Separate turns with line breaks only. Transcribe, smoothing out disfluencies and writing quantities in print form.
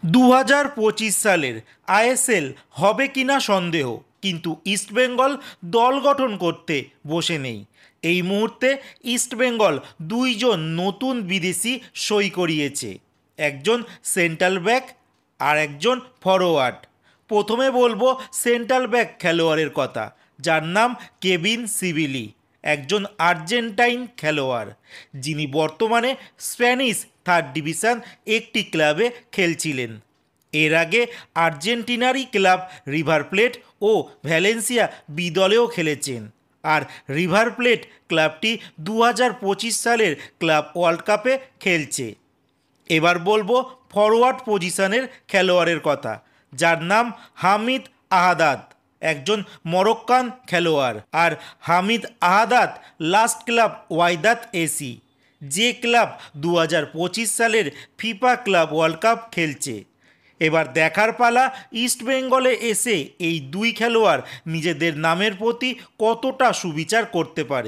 2025 সালের আইএসএল হবে কিনা সন্দেহ, কিন্তু ইস্টবেঙ্গল দল গঠন করতে বসে নেই। এই মুহূর্তে ইস্টবেঙ্গল দুইজন নতুন বিদেশি সই করিয়েছে, একজন সেন্ট্রাল ব্যাক আর একজন ফরোয়ার্ড। প্রথমে বলবো সেন্ট্রাল ব্যাক খেলোয়াড়ের কথা, যার নাম কেভিন সিভিলি, একজন আর্জেন্টাইন খেলোয়াড় যিনি বর্তমানে স্প্যানিশ থার্ড ডিভিশন একটি ক্লাবে খেলছিলেন। এর আগে আর্জেন্টিনারই ক্লাব রিভার প্লেট ও ভ্যালেন্সিয়া বি দলেও খেলেছেন, আর রিভার প্লেট ক্লাবটি 2025 সালের ক্লাব ওয়ার্ল্ড কাপে খেলছে। এবার বলবো ফরওয়ার্ড পজিশনের খেলোয়াড়ের কথা, যার নাম হামিদ আহাদাদ, একজন মরক্কান খেলোয়াড়। আর Hamid Ahaddad last club Wydad AC, যে ক্লাব 2025 সালের ফিফা ক্লাব ওয়ার্ল্ড কাপ খেলছে। এবার দেখার পালা ইস্টবেঙ্গলে এসে এই দুই খেলোয়াড় নিজেদের নামের প্রতি কতটা সুবিচার করতে পারে।